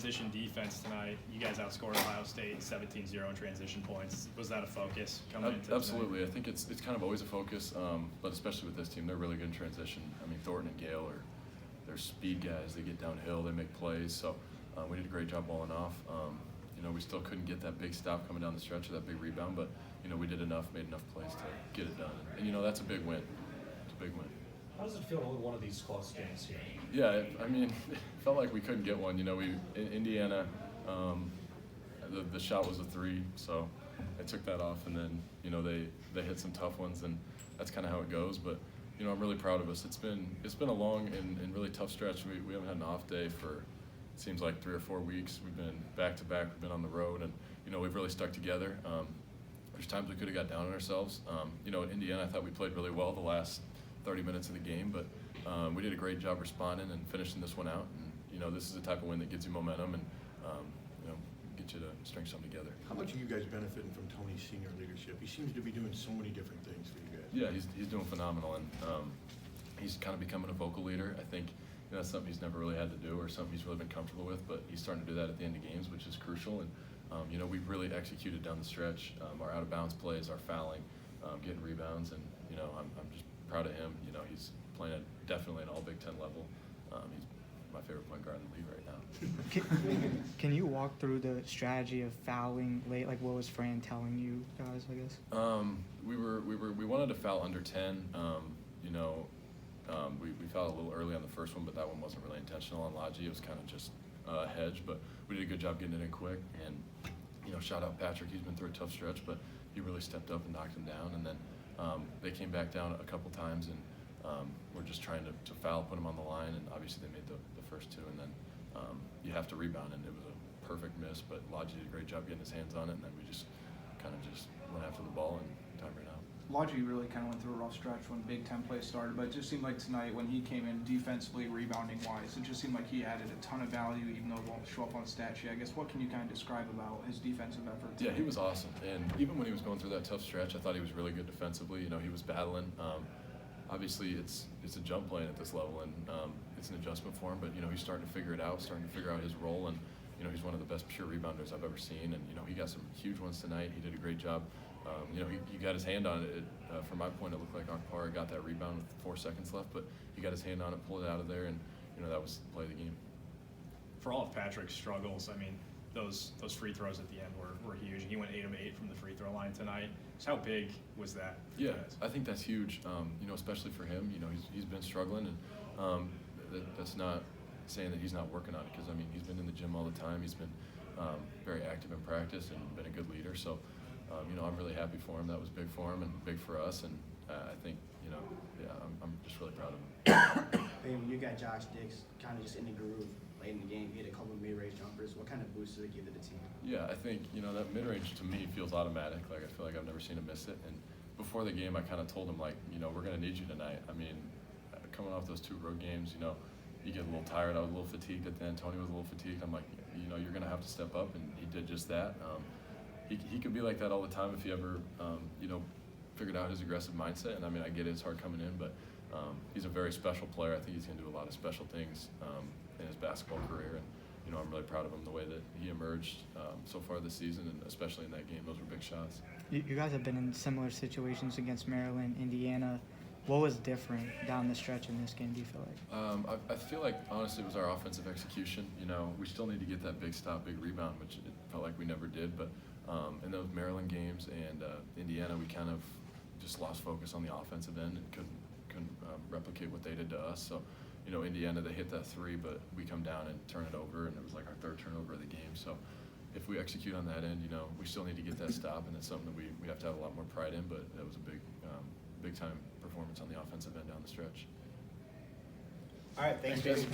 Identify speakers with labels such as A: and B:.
A: transition defense tonight. You guys outscored Ohio State 17-0 in transition points. Was that a focus coming into
B: Absolutely.
A: tonight?
B: I think it's kind of always a focus, but especially with this team, they're really good in transition. I mean, Thornton and Gale they're speed guys. They get downhill, they make plays. So we did a great job balling off. We still couldn't get that big stop coming down the stretch or that big rebound, but we did enough, made enough plays to get it done. And that's a big win. It's a big win.
C: How does it feel to win one of these close games here?
B: Yeah, it felt like we couldn't get one. In Indiana, the shot was a 3, so I took that off, and then they hit some tough ones, and that's kind of how it goes. But I'm really proud of us. It's been a long and really tough stretch. We haven't had an off day for it seems like 3 or 4 weeks. We've been back to back. We've been on the road, and we've really stuck together. There's times we could have got down on ourselves. In Indiana, I thought we played really well the last 30 minutes of the game, but we did a great job responding and finishing this one out. And this is the type of win that gives you momentum and get you to string something together.
D: How much are you guys benefiting from Tony's senior leadership? He seems to be doing so many different things for you guys.
B: Yeah, he's doing phenomenal, and he's kind of becoming a vocal leader. I think that's something he's never really had to do or something he's really been comfortable with, but he's starting to do that at the end of games, which is crucial. And we've really executed down the stretch. Our out of bounds plays, our fouling, getting rebounds, and I'm just proud of him. He's playing at definitely an all Big Ten level. He's my favorite point guard in the league right now.
E: Can you walk through the strategy of fouling late? Like, what was Fran telling you guys, I guess?
B: We wanted to foul under 10. We fouled a little early on the first one, but that one wasn't really intentional on Logi. It was kind of just a hedge, but we did a good job getting it in quick. And shout out Patrick. He's been through a tough stretch, but he really stepped up and knocked him down. And then they came back down a couple times, and we're just trying to foul, put them on the line, and obviously they made the first 2, and then you have to rebound, and it was a perfect miss, but Logi did a great job getting his hands on it, and then we just kind of just went after the ball and time ran out.
F: Logi really kind of went through a rough stretch when Big Ten play started, but it just seemed like tonight when he came in defensively, rebounding-wise, it just seemed like he added a ton of value, even though it won't show up on stat sheet. I guess what can you kind of describe about his defensive effort tonight?
B: Yeah, he was awesome, and even when he was going through that tough stretch, I thought he was really good defensively. He was battling. Obviously, it's a jump playing at this level, and it's an adjustment for him. But he's starting to figure it out, starting to figure out his role, and he's one of the best pure rebounders I've ever seen. And he got some huge ones tonight. He did a great job. He got his hand on it. From my point, it looked like Akpara got that rebound with 4 seconds left, but he got his hand on it, pulled it out of there, and that was the play of the game.
A: For all of Patrick's struggles, those free throws at the end were huge. He went 8 of 8 from the free throw line tonight. So how big was that for you guys?
B: I think that's huge. Especially for him. He's been struggling, and that's not saying that he's not working on it, because he's been in the gym all the time. He's been very active in practice and been a good leader. So I'm really happy for him. That was big for him and big for us, and I think I'm just really proud of him.
G: Hey, when you got Josh Dix kind of just in the groove late in the game, he hit a couple of mid-range jumpers. What kind of boost did it give to the team?
B: Yeah, I think that mid-range to me feels automatic. Like, I feel like I've never seen him miss it. And before the game, I kind of told him, like, we're going to need you tonight. Coming off those 2 road games, you get a little tired. I was a little fatigued at the end. Tony was a little fatigued. I'm like, you're going to have to step up, and he did just that. He could be like that all the time if he ever, figured out his aggressive mindset. And I get it, it's hard coming in, but he's a very special player. I think he's going to do a lot of special things in his basketball career. And I'm really proud of him, the way that he emerged so far this season, and especially in that game. Those were big shots.
E: You guys have been in similar situations against Maryland, Indiana. What was different down the stretch in this game, do you feel like?
B: I feel like, honestly, it was our offensive execution. We still need to get that big stop, big rebound, which it felt like we never did. But in those Maryland games and Indiana, we kind of just lost focus on the offensive end and couldn't replicate what they did to us. So, Indiana, they hit that 3, but we come down and turn it over, and it was like our 3rd turnover of the game. So if we execute on that end, we still need to get that stop, and that's something that we have to have a lot more pride in. But that was a big time performance on the offensive end down the stretch.
G: All right, thanks, Payton.